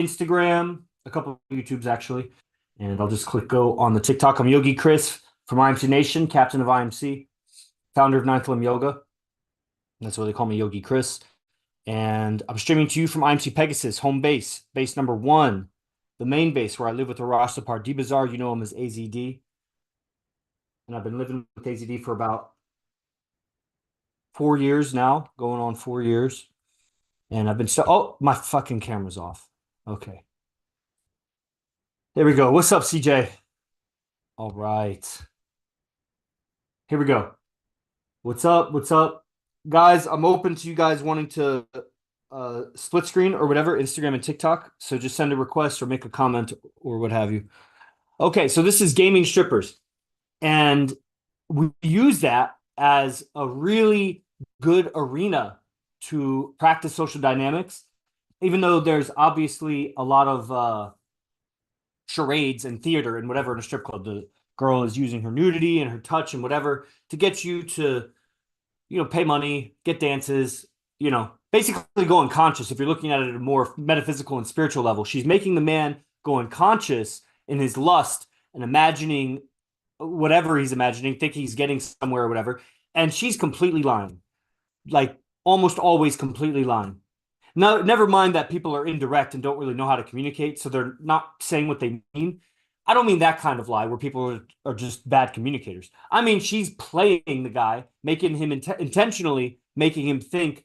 Instagram, a couple of YouTubes actually, and I'll just click go on the TikTok. I'm Yogi Chris from IMC Nation, captain of IMC, founder of Ninth Limb Yoga. That's what they call me, Yogi Chris. And I'm streaming to you from IMC Pegasus, home base, base number 1, the main base where I live with the Rastapar D Bazaar. You know him as AZD. And I've been living with AZD for about 4 years now, going on 4 years. And I've been oh, my fucking camera's off. Okay. There we go. What's up, CJ? All right. Here we go. What's up? What's up? Guys, I'm open to you guys wanting to split screen or whatever, Instagram and TikTok. So just send a request or make a comment or what have you. Okay, so this is gaming strippers. And we use that as a really good arena to practice social dynamics, even though there's obviously a lot of charades and theater and whatever in a strip club. The girl is using her nudity and her touch and whatever to get you to, pay money, get dances, basically go unconscious. If you're looking at it at a more metaphysical and spiritual level, she's making the man go unconscious in his lust and imagining whatever he's imagining, thinking he's getting somewhere or whatever. And she's completely lying, like almost always completely lying. Now, never mind that people are indirect and don't really know how to communicate, so they're not saying what they mean. I don't mean that kind of lie where people are just bad communicators. I mean, she's playing the guy, making him intentionally making him think,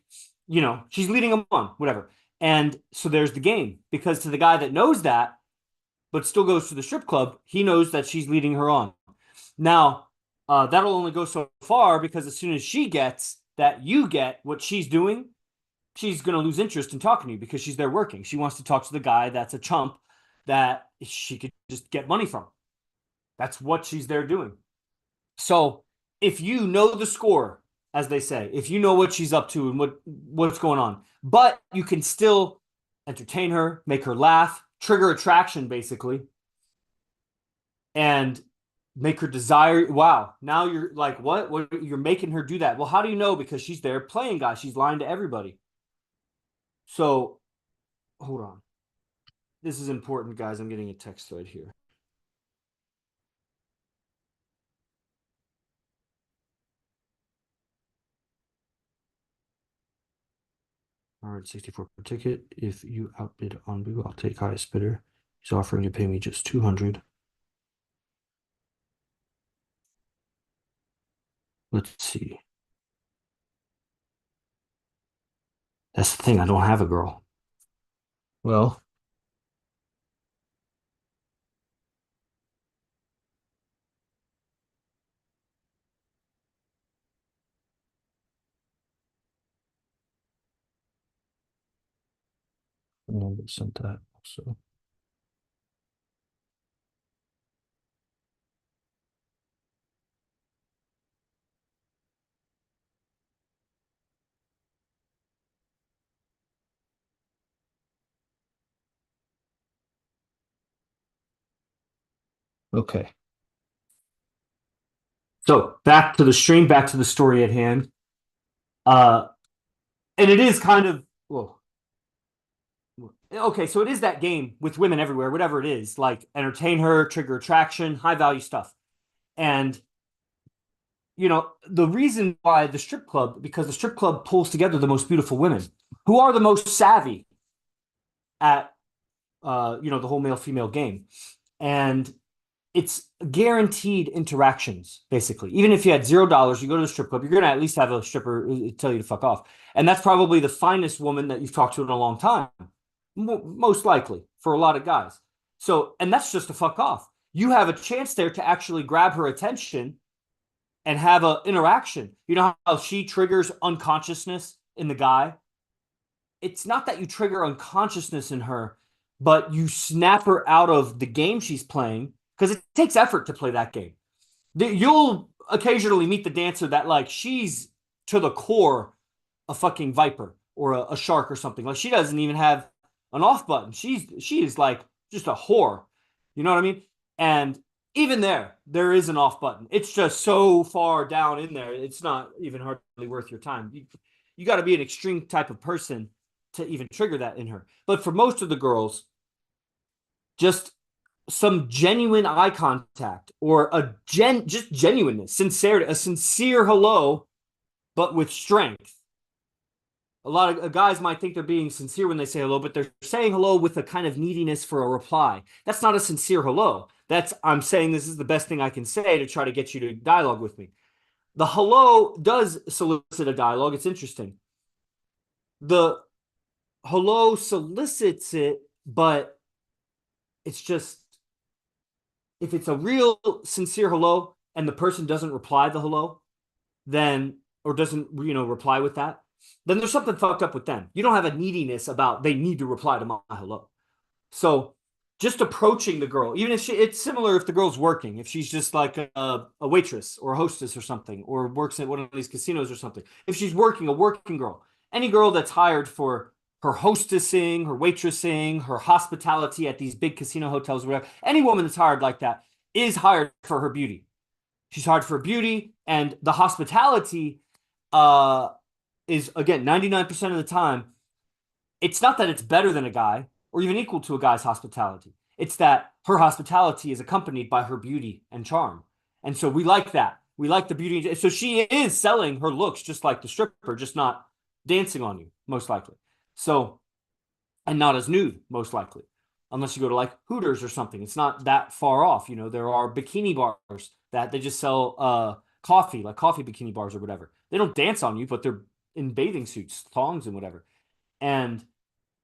she's leading him on, whatever. And so there's the game, because to the guy that knows that, but still goes to the strip club, he knows that she's leading her on. Now, that'll only go so far, because as soon as she gets that you get what she's doing, she's going to lose interest in talking to you because she's there working. She wants to talk to the guy that's a chump that she could just get money from. That's what she's there doing. So if you know the score, as they say, if you know what she's up to and what's going on, but you can still entertain her, make her laugh, trigger attraction, basically, and make her desire. Wow, now you're like, what? You're making her do that. Well, how do you know? Because she's there playing guy. She's lying to everybody. So hold on. This is important, guys. I'm getting a text thread here. $164 per ticket. If you outbid on Boo, I'll take highest bidder. He's offering to pay me just $200. Let's see. That's the thing. I don't have a girl. Well, I sent that also. Okay. So back to the stream, back to the story at hand. And it is kind of, well, okay, so it is that game with women everywhere, whatever it is, like entertain her, trigger attraction, high value stuff. And the reason why the strip club, because the strip club pulls together the most beautiful women who are the most savvy at the whole male female game. And it's guaranteed interactions, basically. Even if you had $0, you go to the strip club, you're gonna at least have a stripper tell you to fuck off. And that's probably the finest woman that you've talked to in a long time. Most likely for a lot of guys. So, and that's just a fuck off. You have a chance there to actually grab her attention and have an interaction. You know how she triggers unconsciousness in the guy? It's not that you trigger unconsciousness in her, but you snap her out of the game she's playing, because it takes effort to play that game. You'll occasionally meet the dancer that, like, she's to the core a fucking viper or a shark or something. Like, she doesn't even have an off button. She is like just a whore. You know what I mean? And even there is an off button. It's just so far down in there, it's not even hardly worth your time. You got to be an extreme type of person to even trigger that in her. But for most of the girls, just some genuine eye contact or just genuineness, sincerity, a sincere hello, but with strength. A lot of guys might think they're being sincere when they say hello, but they're saying hello with a kind of neediness for a reply. That's not a sincere hello. That's, I'm saying this is the best thing I can say to try to get you to dialogue with me. The hello does solicit a dialogue. It's interesting. The hello solicits it, but it's just, if it's a real sincere hello and the person doesn't reply the hello, then, or doesn't, reply with that, then there's something fucked up with them. You don't have a neediness about they need to reply to my hello. So just approaching the girl, even if it's similar if the girl's working, if she's just like a waitress or a hostess or something, or works at one of these casinos or something. If she's working, a working girl, any girl that's hired for her hostessing, her waitressing, her hospitality at these big casino hotels, whatever, any woman that's hired like that is hired for her beauty. She's hired for beauty, and the hospitality uh, is, again, 99% of the time, it's not that it's better than a guy or even equal to a guy's hospitality. It's that her hospitality is accompanied by her beauty and charm. And so we like that. We like the beauty. So she is selling her looks just like the stripper, just not dancing on you, most likely. So, and not as nude, most likely, unless you go to like Hooters or something. It's not that far off. There are bikini bars that they just sell coffee, like coffee bikini bars or whatever. They don't dance on you, but they're in bathing suits, thongs, and whatever. And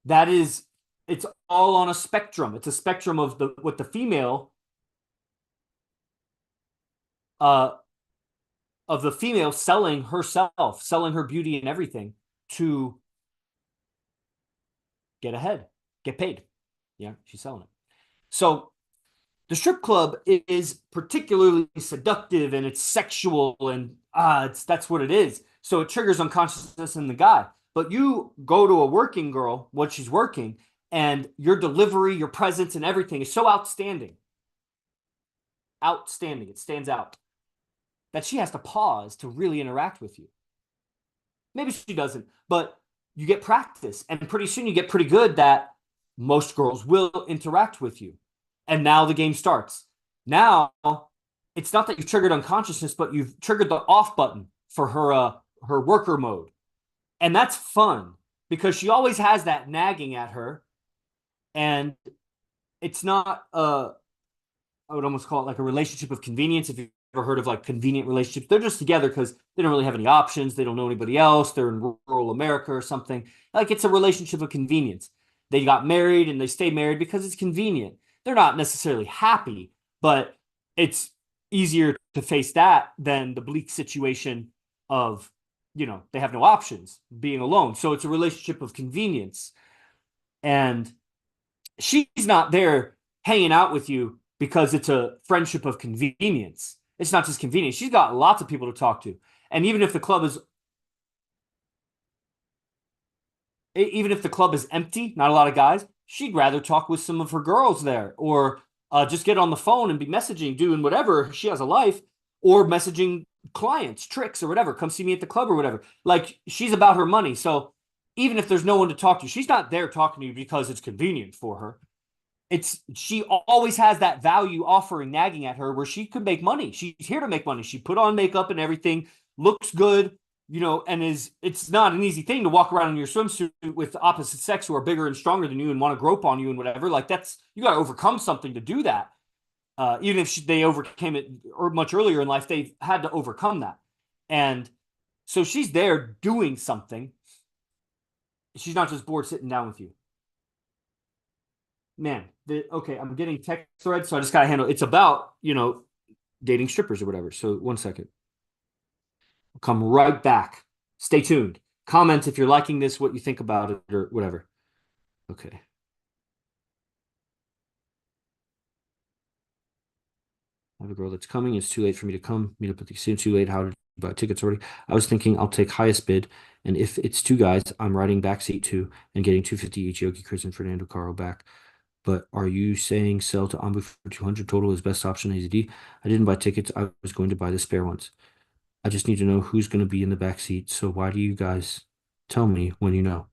that is, it's all on a spectrum. It's a spectrum of what the female uh of the female selling herself, selling her beauty and everything to get ahead, get paid. Yeah, she's selling it. So the strip club is particularly seductive and it's sexual, and that's what it is. So it triggers unconsciousness in the guy. But you go to a working girl, what she's working, and your delivery, your presence, and everything is so outstanding. Outstanding. It stands out that she has to pause to really interact with you. Maybe she doesn't, but you get practice, and pretty soon you get pretty good that most girls will interact with you. And now the game starts. Now it's not that you've triggered unconsciousness, but you've triggered the off button for her worker mode. And that's fun because she always has that nagging at her. And it's not I would almost call it like a relationship of convenience. If you've ever heard of like convenient relationships, they're just together because they don't really have any options. They don't know anybody else. They're in rural America or something. Like, it's a relationship of convenience. They got married and they stay married because it's convenient. They're not necessarily happy, but it's easier to face that than the bleak situation of, they have no options, being alone. So it's a relationship of convenience. And she's not there hanging out with you because it's a friendship of convenience. It's not just convenience. She's got lots of people to talk to. And even if the club is empty, not a lot of guys, she'd rather talk with some of her girls there, or just get on the phone and be messaging, doing whatever. She has a life, or messaging clients, tricks, or whatever. Come see me at the club or whatever. Like, she's about her money. So even if there's no one to talk to, she's not there talking to you because it's convenient for her. She always has that value offering nagging at her where she could make money. She's here to make money. She put on makeup and everything, looks good, and it's not an easy thing to walk around in your swimsuit with the opposite sex who are bigger and stronger than you and want to grope on you and whatever. Like, you got to overcome something to do that. Even if they overcame it or much earlier in life, they've had to overcome that. And so she's there doing something. She's not just bored sitting down with you. Man, okay, I'm getting text threads, so I just gotta handle it. It's about, dating strippers or whatever. So 1 second. I'll come right back. Stay tuned. Comment if you're liking this, what you think about it, or whatever. Okay. I have a girl that's coming. It's too late for me to come meet up with you soon. Too late. How did you buy tickets already? I was thinking I'll take highest bid, and if it's two guys, I'm riding backseat too and getting 250 each. Yogi Chris and Fernando Caro back. But are you saying sell to Ambu for 200 total is best option AZD? I didn't buy tickets. I was going to buy the spare ones. I just need to know who's going to be in the back seat. So why do you guys tell me when you know?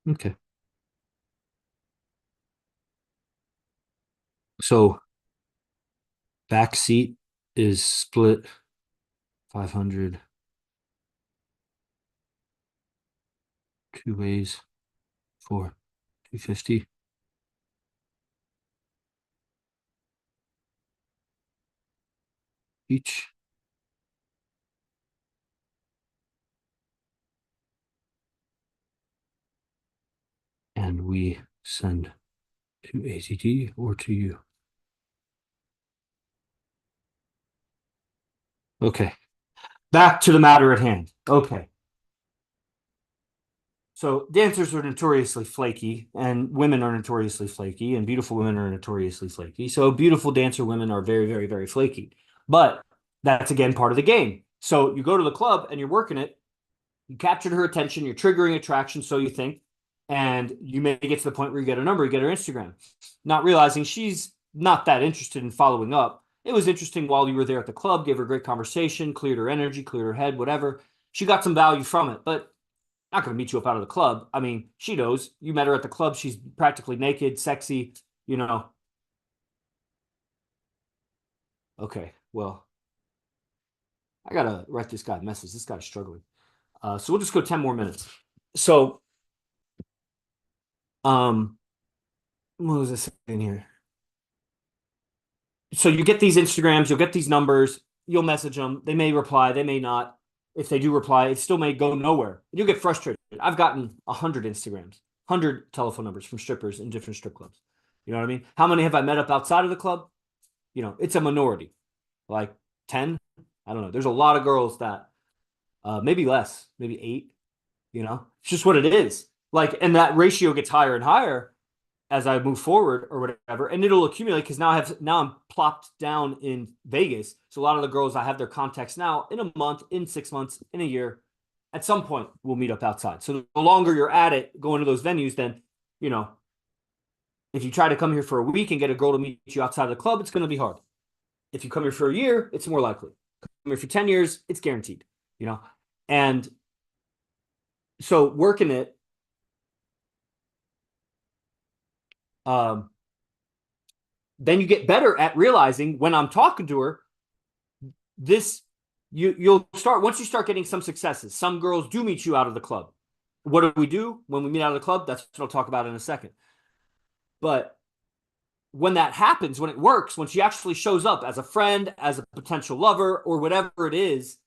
Okay. So back seat is split 500 two ways for 250 each. And we send to AZT or to you. Okay. Back to the matter at hand. Okay. So dancers are notoriously flaky, and women are notoriously flaky, and beautiful women are notoriously flaky. So beautiful dancer women are very, very, very flaky. But that's again part of the game. So you go to the club and you're working it. You captured her attention. You're triggering attraction, so you think, and you may get to the point where you get her number, you get her Instagram, not realizing she's not that interested in following up. It was interesting while you were there at the club, gave her a great conversation, cleared her energy, cleared her head, whatever. She got some value from it, but not going to meet you up out of the club. I mean, she knows you met her at the club. She's practically naked, sexy, you know. Okay, well, I got to write this guy a message. This guy's struggling. So we'll just go 10 more minutes. So, um, what was I saying here? So you get these Instagrams, you'll get these numbers, you'll message them. They may reply, they may not. If they do reply, it still may go nowhere. You'll get frustrated. I've gotten 100 Instagrams, 100 telephone numbers from strippers in different strip clubs. You know what I mean? How many have I met up outside of the club? It's a minority, like 10. I don't know. There's a lot of girls that maybe less, maybe 8. It's just what it is. Like, and that ratio gets higher and higher as I move forward or whatever, and it'll accumulate because now I'm plopped down in Vegas. So a lot of the girls I have their contacts now in a month, in 6 months, in a year. At some point, we'll meet up outside. So the longer you're at it, going to those venues, then if you try to come here for a week and get a girl to meet you outside of the club, it's going to be hard. If you come here for a year, it's more likely. Come here for 10 years, it's guaranteed. And so working it, um, then you get better at realizing when I'm talking to her, you'll start, once you start getting some successes. Some girls do meet you out of the club. What do we do when we meet out of the club? That's what I'll talk about in a second. But when that happens, when it works, when she actually shows up as a friend, as a potential lover, or whatever it is,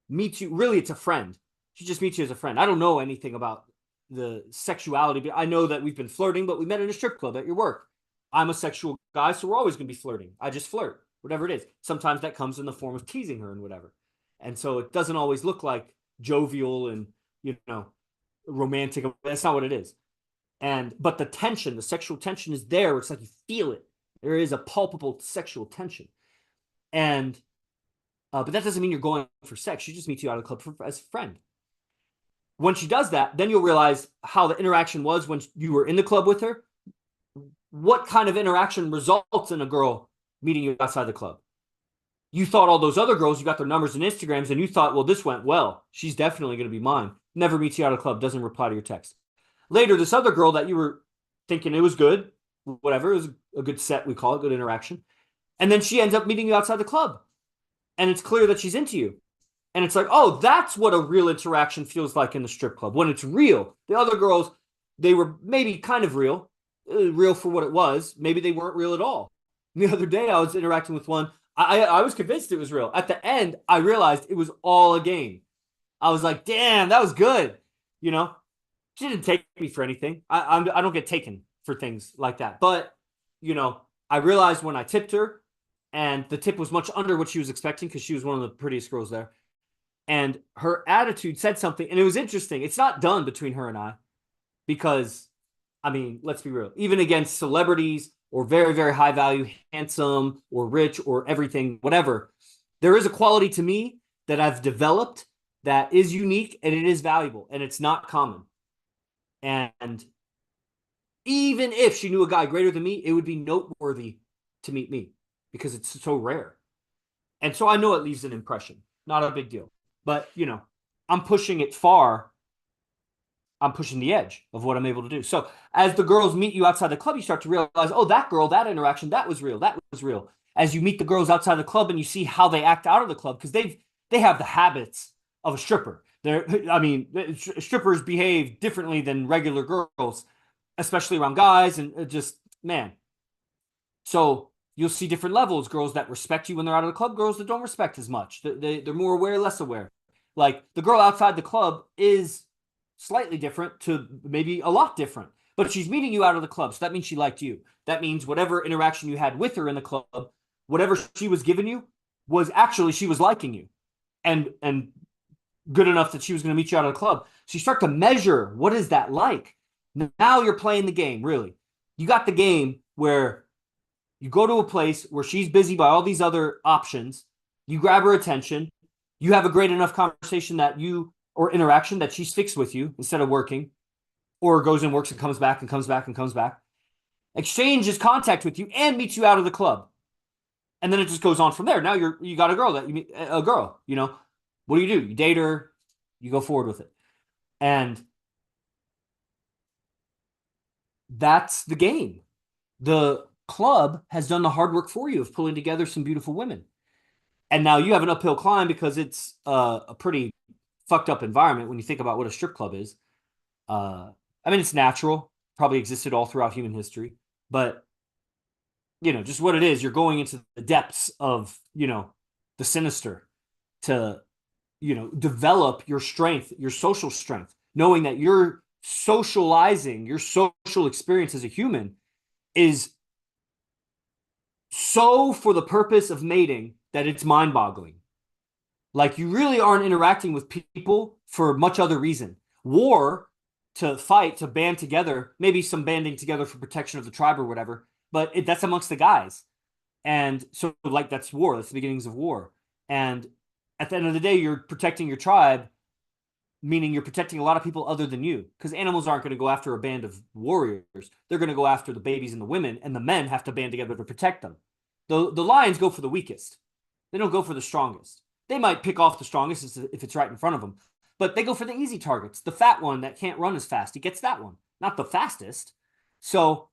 meets you, really it's a friend. She just meets you as a friend. I don't know anything about the sexuality, but I know that we've been flirting, but we met in a strip club at your work. I'm a sexual guy, so we're always going to be flirting. I just flirt, whatever it is. Sometimes that comes in the form of teasing her and whatever. And so it doesn't always look like jovial and, romantic. That's not what it is. But the tension, the sexual tension is there. It's like you feel it. There is a palpable sexual tension. And, but that doesn't mean you're going for sex. She just meets you out of the club as a friend. When she does that, then you'll realize how the interaction was when you were in the club with her. What kind of interaction results in a girl meeting you outside the club? You thought all those other girls, you got their numbers and Instagrams, and you thought, well, this went well. She's definitely going to be mine. Never meets you out of the club, doesn't reply to your text. Later, this other girl that you were thinking it was good, whatever, it was a good set, we call it, good interaction. And then she ends up meeting you outside the club. And it's clear that she's into you. And it's like, oh, that's what a real interaction feels like in the strip club. When it's real. The other girls, they were maybe kind of real for what it was. Maybe they weren't real at all. The other day, I was interacting with one. I was convinced it was real. At the end, I realized it was all a game. I was like, damn, that was good. She didn't take me for anything. I don't get taken for things like that. But, I realized when I tipped her, and the tip was much under what she was expecting because she was one of the prettiest girls there. And her attitude said something, and it was interesting. It's not done between her and I because, I mean, let's be real. Even against celebrities or very, very high value, handsome or rich or everything, whatever, there is a quality to me that I've developed that is unique and it is valuable and it's not common. And even if she knew a guy greater than me, it would be noteworthy to meet me because it's so rare. And so I know it leaves an impression. Not a big deal. But, I'm pushing it far. I'm pushing the edge of what I'm able to do. So as the girls meet you outside the club, you start to realize, oh, that girl, that interaction, that was real. That was real. As you meet the girls outside the club and you see how they act out of the club, because they have the habits of a stripper. I mean, strippers behave differently than regular girls, especially around guys, and just, man. So you'll see different levels, girls that respect you when they're out of the club, girls that don't respect as much. They're more aware, less aware. Like the girl outside the club is slightly different to maybe a lot different, but she's meeting you out of the club. So that means she liked you. That means whatever interaction you had with her in the club, whatever she was giving you was actually she was liking you and good enough that she was going to meet you out of the club. So you start to measure, what is that like? Now you're playing the game, really. You got the game where you go to a place where she's busy by all these other options. You grab her attention. You have a great enough conversation or interaction that she sticks with you instead of working, or goes and works and comes back and comes back and comes back. Exchanges contact with you and meets you out of the club. And then it just goes on from there. Now you got a girl that you meet, a girl, what do? You date her, you go forward with it. And that's the game. The club has done the hard work for you of pulling together some beautiful women. And now you have an uphill climb because it's a pretty fucked up environment when you think about what a strip club is. I mean, it's natural, probably existed all throughout human history, but just what it is, you're going into the depths of, the sinister to, develop your strength, your social strength, knowing that you're socializing, your social experience as a human is so for the purpose of mating that it's mind-boggling. Like, you really aren't interacting with people for much other reason. War, to fight, to band together, maybe some banding together for protection of the tribe or whatever, but that's amongst the guys. And so, like, that's war. That's the beginnings of war. And at the end of the day, you're protecting your tribe, meaning you're protecting a lot of people other than you, because animals aren't going to go after a band of warriors. They're going to go after the babies and the women, and the men have to band together to protect them. The lions go for the weakest. They don't go for the strongest. They might pick off the strongest if it's right in front of them, but they go for the easy targets. The fat one that can't run as fast, he gets that one, not the fastest. So,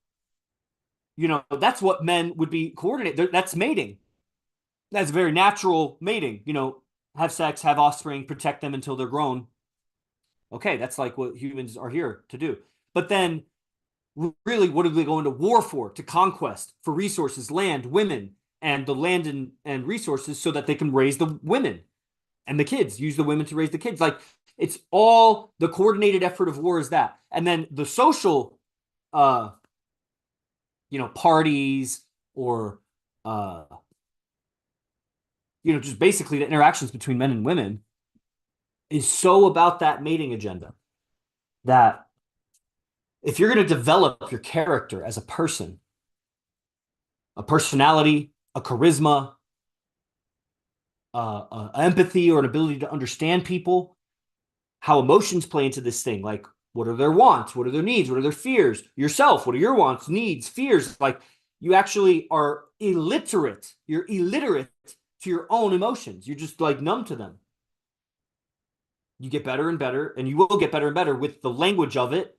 that's what men would be coordinated. That's mating. That's very natural mating. Have sex, have offspring, protect them until they're grown. Okay, that's like what humans are here to do. But then, really, what do they go into war for? To conquest, for resources, land, women, and the land and resources so that they can raise the women and the kids, use the women to raise the kids. Like, it's all the coordinated effort of war is that. And then the social, parties or, just basically the interactions between men and women is so about that mating agenda that if you're going to develop your character as a person, a personality, a charisma, empathy, or an ability to understand people, how emotions play into this thing, like what are their wants, what are their needs, what are their fears, yourself, what are your wants, needs, fears, like you actually are illiterate. You're illiterate to your own emotions. You're just like numb to them. You get better and better, and you will get better and better with the language of it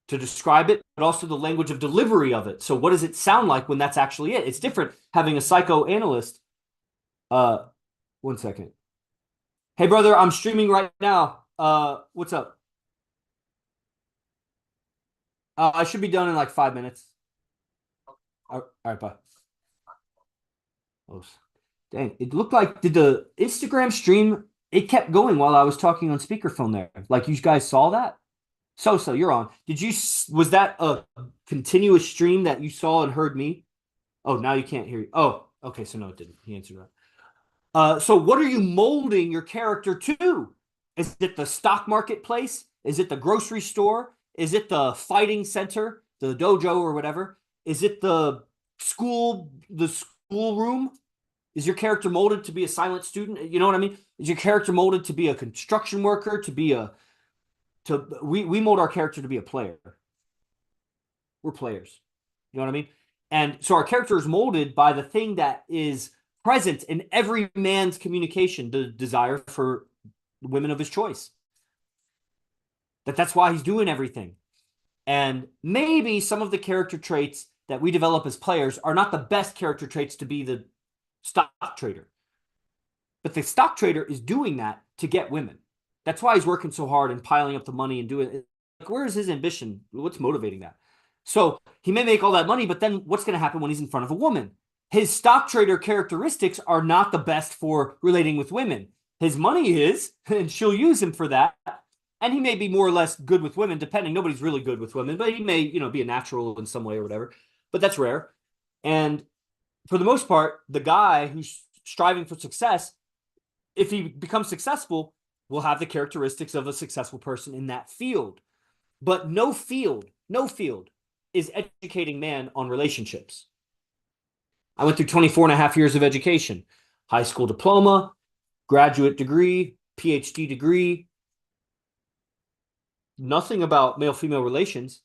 to describe it, but also the language of delivery of it. So what does it sound like when that's actually it? It's different having a psychoanalyst. One second. Hey, brother, I'm streaming right now. What's up? I should be done in like 5 minutes. All right, bye. Oh, dang, it looked like, did the Instagram stream, it kept going while I was talking on speakerphone there. Like, you guys saw that? So you're on. Was that a continuous stream that you saw and heard me? Oh, now you can't hear you. Oh, okay, so no, it didn't. He answered that. So what are you molding your character to? Is it the stock marketplace? Is it the grocery store? Is it the fighting center, the dojo or whatever? Is it the school room? Is your character molded to be a silent student? You know what I mean? Is your character molded to be a construction worker, we mold our character to be a player. We're players. You know what I mean? And so our character is molded by the thing that is present in every man's communication, the desire for women of his choice. That's why he's doing everything. And maybe some of the character traits that we develop as players are not the best character traits to be the stock trader. But the stock trader is doing that to get women. That's why he's working so hard and piling up the money and doing it. Like, where is his ambition? What's motivating that? So he may make all that money, but then what's going to happen when he's in front of a woman? His stock trader characteristics are not the best for relating with women. His money is, and she'll use him for that. And he may be more or less good with women, depending. Nobody's really good with women, but he may, be a natural in some way or whatever. But that's rare. And for the most part, the guy who's striving for success, if he becomes successful, will have the characteristics of a successful person in that field. But no field is educating man on relationships. I went through 24 and a half years of education, high school diploma, graduate degree, PhD degree, nothing about male-female relations.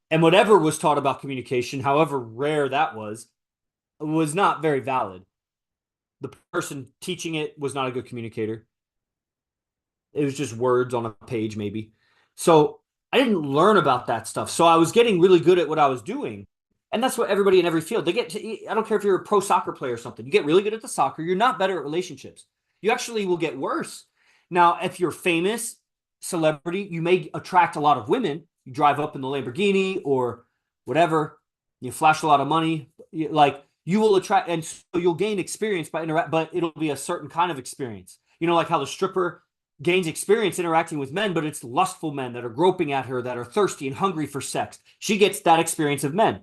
And whatever was taught about communication, however rare that was not very valid. The person teaching it was not a good communicator. It was just words on a page, maybe. So I didn't learn about that stuff. So I was getting really good at what I was doing. And that's what everybody in every field, they get to, I don't care if you're a pro soccer player or something, you get really good at the soccer, you're not better at relationships. You actually will get worse. Now, if you're famous, celebrity, you may attract a lot of women. You drive up in the Lamborghini or whatever, you flash a lot of money, like you will attract, and so you'll gain experience by interact, but it'll be a certain kind of experience. Like how the stripper gains experience interacting with men, but it's lustful men that are groping at her, that are thirsty and hungry for sex. She gets that experience of men.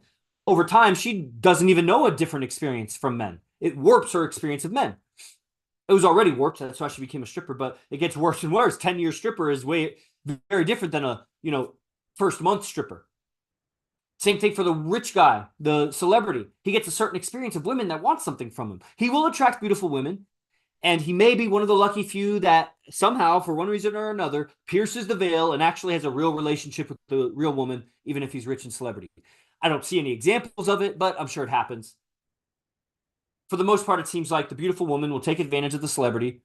Over time, she doesn't even know a different experience from men. It warps her experience of men. It was already warped, that's why she became a stripper, but it gets worse and worse. 10-year stripper is very different than a, first month stripper. Same thing for the rich guy, the celebrity. He gets a certain experience of women that want something from him. He will attract beautiful women, and he may be one of the lucky few that somehow, for one reason or another, pierces the veil and actually has a real relationship with the real woman, even if he's rich and celebrity. I don't see any examples of it, but I'm sure it happens. For the most part, it seems like the beautiful woman will take advantage of the celebrity,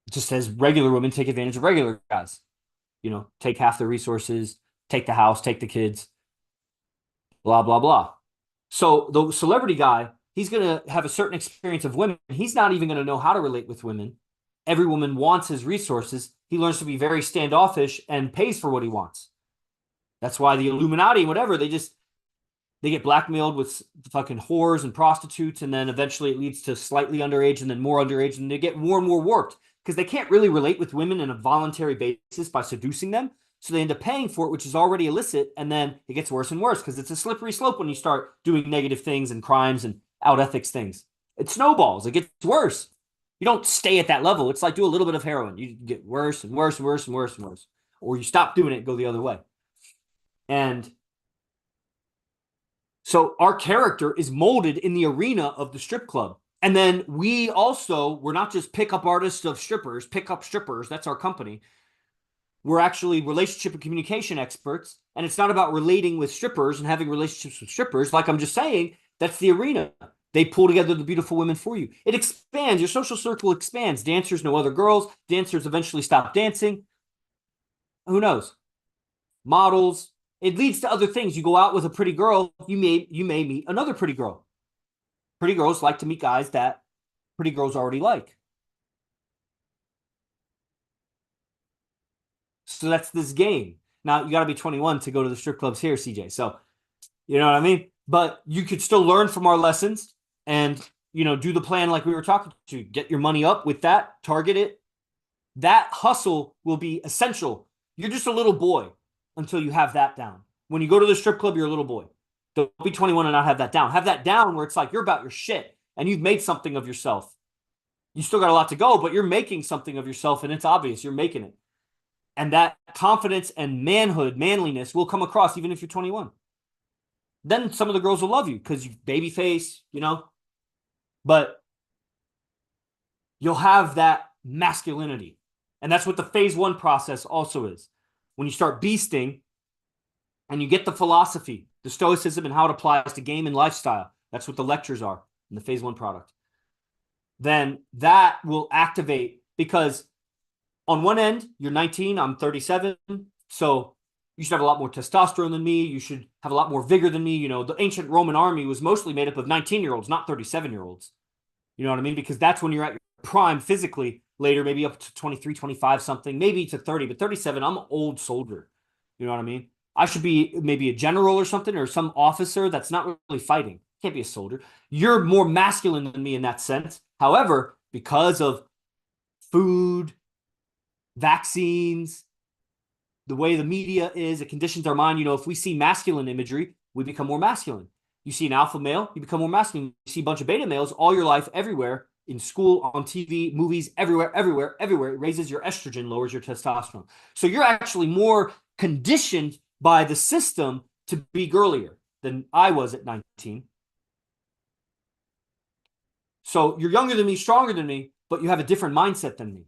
just as regular women take advantage of regular guys. Take half the resources, take the house, take the kids, blah, blah, blah. So the celebrity guy, he's going to have a certain experience of women. He's not even going to know how to relate with women. Every woman wants his resources. He learns to be very standoffish and pays for what he wants. That's why the Illuminati, whatever, they get blackmailed with fucking whores and prostitutes, and then eventually it leads to slightly underage and then more underage, and they get more and more warped because they can't really relate with women on a voluntary basis by seducing them. So they end up paying for it, which is already illicit, and then it gets worse and worse because it's a slippery slope when you start doing negative things and crimes and out ethics things. It snowballs. It gets worse. You don't stay at that level. It's like do a little bit of heroin. You get worse and worse and worse and worse and worse. Or you stop doing it and go the other way. And so our character is molded in the arena of the strip club. And then we're not just pickup artists of strippers, pickup strippers. That's our company. We're actually relationship and communication experts. And it's not about relating with strippers and having relationships with strippers. Like I'm just saying, that's the arena. They pull together the beautiful women for you. It expands. Your social circle expands. Dancers know other girls. Dancers eventually stop dancing. Who knows? Models. It leads to other things. You go out with a pretty girl, you may meet another pretty girl. Pretty girls like to meet guys that pretty girls already like. So that's this game. Now, you got to be 21 to go to the strip clubs here, CJ. So, you know what I mean? But you could still learn from our lessons and, do the plan like we were talking to. Get your money up with that, target it. That hustle will be essential. You're just a little boy until you have that down. When you go to the strip club, you're a little boy. Don't be 21 and not have that down. Have that down where it's like you're about your shit and you've made something of yourself. You still got a lot to go, but you're making something of yourself and it's obvious you're making it. And that confidence and manliness will come across even if you're 21. Then some of the girls will love you because you baby face, but you'll have that masculinity. And that's what the phase 1 process also is. When you start beasting and you get the philosophy, the stoicism, and how it applies to game and lifestyle, that's what the lectures are in the phase 1 product, then that will activate because on one end, you're 19, I'm 37. So you should have a lot more testosterone than me. You should have a lot more vigor than me. You know, the ancient Roman army was mostly made up of 19-year-olds, not 37-year-olds. You know what I mean? Because that's when you're at your prime physically. Later, maybe up to 23, 25 something, maybe to 30, but 37, I'm an old soldier. You know what I mean? I should be maybe a general or something, or some officer that's not really fighting. Can't be a soldier. You're more masculine than me in that sense. However, because of food, vaccines, the way the media is, it conditions our mind. You know, if we see masculine imagery, we become more masculine. You see an alpha male, you become more masculine. You see a bunch of beta males all your life, everywhere, in school, on TV, movies, everywhere, everywhere, everywhere. It raises your estrogen, lowers your testosterone. So you're actually more conditioned by the system to be girlier than I was at 19. So you're younger than me, stronger than me, but you have a different mindset than me.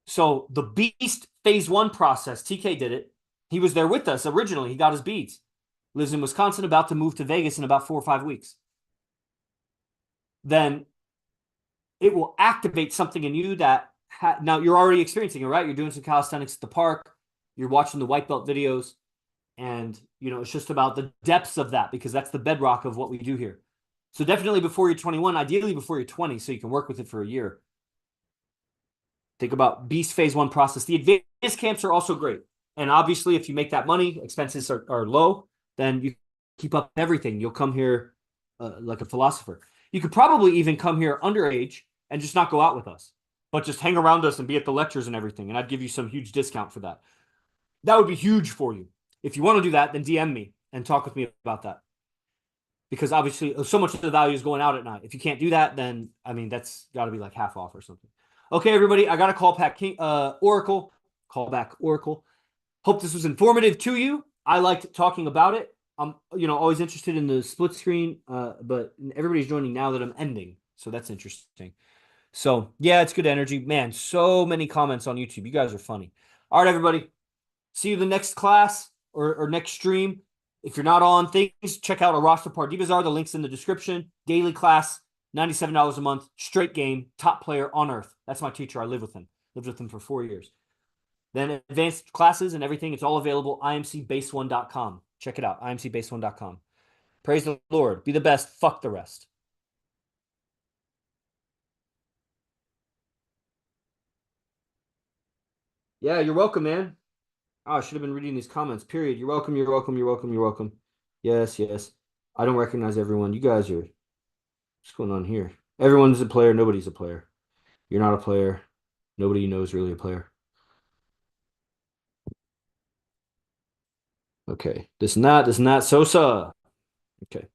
So the beast phase 1 process, TK did it. He was there with us originally. He got his beads. Lives in Wisconsin, about to move to Vegas in about 4 or 5 weeks. Then it will activate something in you that now you're already experiencing it, right? You're doing some calisthenics at the park. You're watching the white belt videos. And, you know, it's just about the depths of that, because that's the bedrock of what we do here. So definitely before you're 21, ideally before you're 20, so you can work with it for a year. Think about beast phase 1 process. The advanced camps are also great. And obviously, if you make that money, expenses are low, then you keep up everything. You'll come here like a philosopher. You could probably even come here underage and just not go out with us, but just hang around us and be at the lectures and everything. And I'd give you some huge discount for that. That would be huge for you. If you want to do that, then DM me and talk with me about that. Because obviously, so much of the value is going out at night. If you can't do that, then, I mean, that's got to be like half off or something. Okay, everybody, I got to call back Oracle. Call back Oracle. Hope this was informative to you. I liked talking about it. I'm, you know, always interested in the split screen, but everybody's joining now that I'm ending. So that's interesting. So, yeah, it's good energy. Man, so many comments on YouTube. You guys are funny. All right, everybody. See you in the next class or next stream. If you're not on things, check out our roster part. Divazar, the link's in the description. Daily class, $97 a month, straight game, top player on earth. That's my teacher. I live with him. Lived with him for 4 years. Then advanced classes and everything, it's all available, imcbase1.com. Check it out, imcbase1.com. Praise the Lord. Be the best. Fuck the rest. Yeah, you're welcome, man. Oh, I should have been reading these comments, period. You're welcome, you're welcome, you're welcome, you're welcome. Yes, yes. I don't recognize everyone. You guys are... What's going on here? Everyone's a player. Nobody's a player. You're not a player. Nobody you know is really a player. Okay. This and that. Sosa. Okay.